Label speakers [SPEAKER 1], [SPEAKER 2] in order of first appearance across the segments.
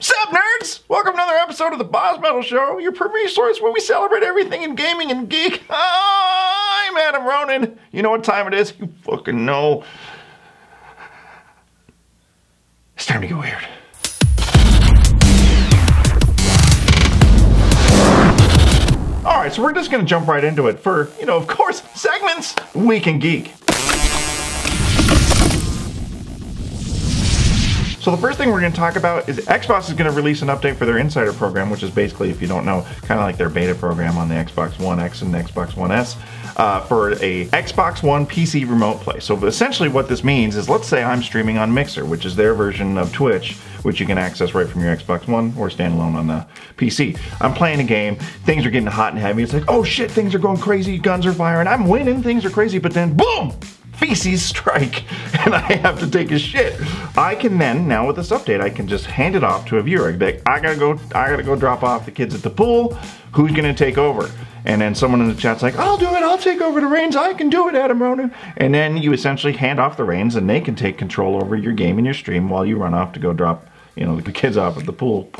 [SPEAKER 1] Sup, nerds? Welcome to another episode of the Boss Metal Show, your premier source where we celebrate everything in gaming and geek. I'm Adam Ronan. You know what time it is? You fucking know. It's time to get weird. Alright, so we're just gonna jump right into it for, of course, segments, Week in Geek. So the first thing we're going to talk about is Xbox is going to release an update for their Insider program, which is basically, if you don't know, kind of like their beta program on the Xbox One X and the Xbox One S for a Xbox One PC remote play. So essentially what this means is, let's say I'm streaming on Mixer, which is their version of Twitch, which you can access right from your Xbox One or standalone on the PC. I'm playing a game, things are getting hot and heavy, it's like, oh shit, things are going crazy, guns are firing, I'm winning, things are crazy, but then boom! Feces strike, and I have to take a shit. I can then, now with this update, I can just hand it off to a viewer. I'd be like, I gotta go drop off the kids at the pool. Who's gonna take over? And then someone in the chat's like, I'll do it, I'll take over the reins, I can do it, Adam Ronan. And then you essentially hand off the reins and they can take control over your game and your stream while you run off to go drop, the kids off at the pool,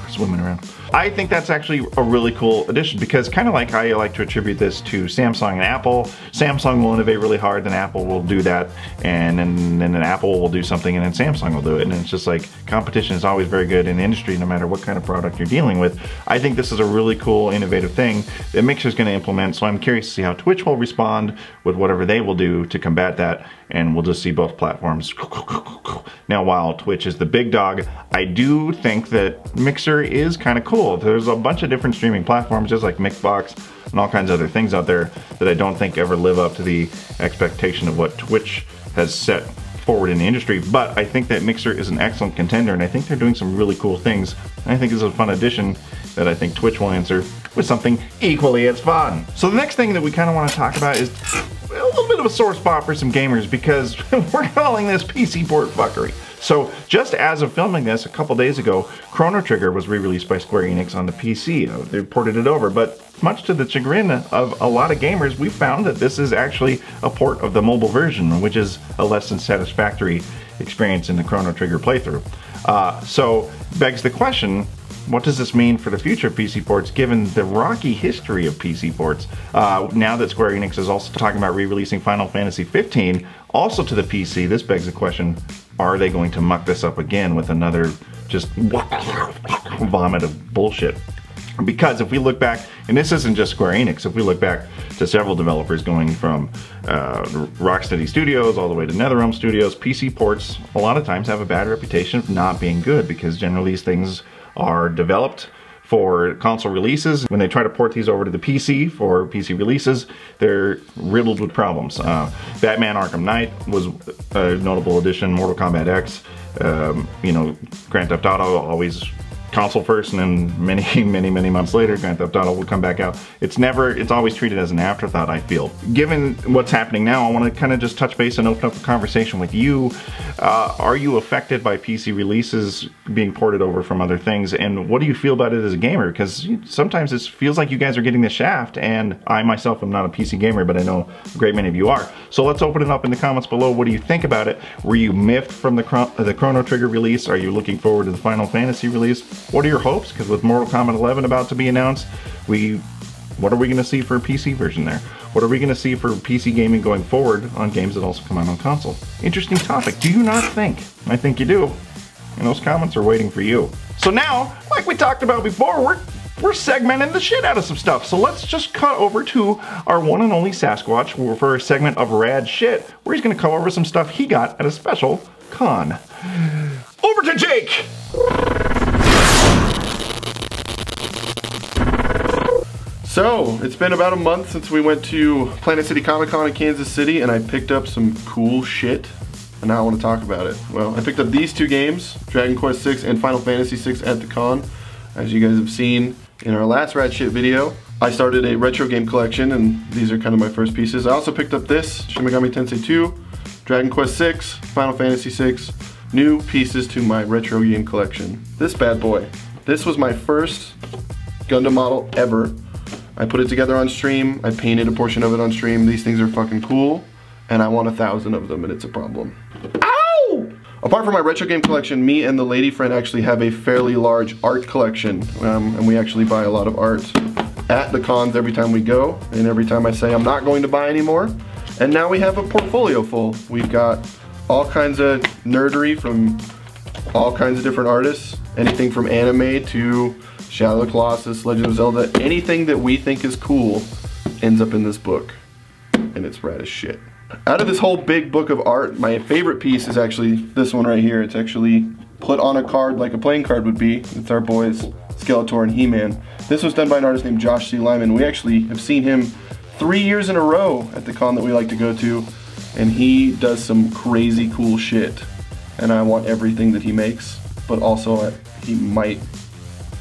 [SPEAKER 1] swimming around. I think that's actually a really cool addition, because kind of like how you like to attribute this to Samsung and Apple, Samsung will innovate really hard, then Apple will do that, and then Apple will do something, and then Samsung will do it. And it's just like, competition is always very good in the industry, no matter what kind of product you're dealing with. I think this is a really cool, innovative thing that Mixer's going to implement, so I'm curious to see how Twitch will respond with whatever they will do to combat that, and we'll just see both platforms. Now, while Twitch is the big dog, I do think that Mixer is kind of cool. There's a bunch of different streaming platforms, just like Mixbox and all kinds of other things out there that I don't think ever live up to the expectation of what Twitch has set forward in the industry. But I think that Mixer is an excellent contender, and I think they're doing some really cool things. And I think it's a fun addition that I think Twitch will answer with something equally as fun. So the next thing that we kind of want to talk about is a little bit of a sore spot for some gamers, because we're calling this PC port fuckery. So just as of filming this a couple days ago, Chrono Trigger was re-released by Square Enix on the PC. They ported it over, but much to the chagrin of a lot of gamers, we found that this is actually a port of the mobile version, which is a less than satisfactory experience in the Chrono Trigger playthrough. So begs the question, what does this mean for the future of PC ports, given the rocky history of PC ports? Now that Square Enix is also talking about re-releasing Final Fantasy 15 also to the PC, this begs the question, are they going to muck this up again with another just vomit of bullshit? Because if we look back, and this isn't just Square Enix, if we look back to several developers going from Rocksteady Studios all the way to NetherRealm Studios, PC ports a lot of times have a bad reputation of not being good, because generally these things are developed for console releases. When they try to port these over to the PC for PC releases, they're riddled with problems. Batman Arkham Knight was a notable addition, Mortal Kombat X, Grand Theft Auto, always console first, and then many months later, Grand Theft Auto will come back out. It's always treated as an afterthought, I feel. Given what's happening now, I want to kind of just touch base and open up a conversation with you. Are you affected by PC releases being ported over from other things, and what do you feel about it as a gamer? Because sometimes it feels like you guys are getting the shaft, and I myself am not a PC gamer, but I know a great many of you are. So let's open it up in the comments below. What do you think about it? Were you miffed from the Chrono Trigger release? Are you looking forward to the Final Fantasy release? What are your hopes? Because with Mortal Kombat 11 about to be announced, what are we going to see for a PC version there? What are we going to see for PC gaming going forward on games that also come out on console? Interesting topic. Do you not think? I think you do. And those comments are waiting for you. So now, like we talked about before, we're segmenting the shit out of some stuff. So let's just cut over to our one and only Sasquatch for a segment of rad shit, where he's going to cover over some stuff he got at a special con. Over to Jake!
[SPEAKER 2] So, it's been about a month since we went to Planet City Comic Con in Kansas City, and I picked up some cool shit, and now I want to talk about it. Well, I picked up these two games, Dragon Quest VI and Final Fantasy VI at the con. As you guys have seen in our last Rad Shit video, I started a retro game collection, and these are kind of my first pieces. I also picked up this, Shin Megami Tensei 2, Dragon Quest VI, Final Fantasy VI, new pieces to my retro game collection. This bad boy. This was my first Gundam model ever. I put it together on stream, I painted a portion of it on stream. These things are fucking cool, and I want 1,000 of them, and it's a problem. Ow! Apart from my retro game collection, me and the lady friend actually have a fairly large art collection, and we actually buy a lot of art at the cons every time we go, and every time I say I'm not going to buy anymore. And now we have a portfolio full. We've got all kinds of nerdery from all kinds of different artists, anything from anime to Shadow of the Colossus, Legend of Zelda, anything that we think is cool ends up in this book, and it's rad as shit. Out of this whole big book of art, my favorite piece is actually this one right here. It's actually put on a card like a playing card would be. It's our boys Skeletor and He-Man. This was done by an artist named Josh C. Lyman. We actually have seen him 3 years in a row at the con that we like to go to, and he does some crazy cool shit. And I want everything that he makes, but also he might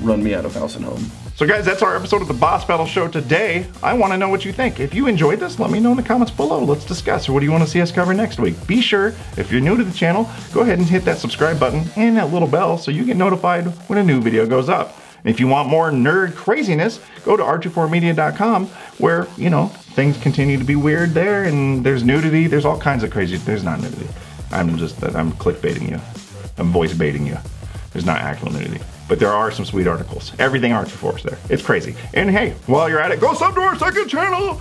[SPEAKER 2] run me out of house and home.
[SPEAKER 1] So guys, that's our episode of the Boss Battle Show today. I want to know what you think. If you enjoyed this, let me know in the comments below. Let's discuss. What do you want to see us cover next week? Be sure, if you're new to the channel, go ahead and hit that subscribe button and that little bell so you get notified when a new video goes up. And if you want more nerd craziness, go to r24media.com where, you know, things continue to be weird there, and there's nudity, there's all kinds of crazy. There's not nudity. I'm clickbaiting you. I'm voice baiting you. There's not actual nudity. But there are some sweet articles. Everything R24 is there. It's crazy. And hey, while you're at it, go sub to our second channel.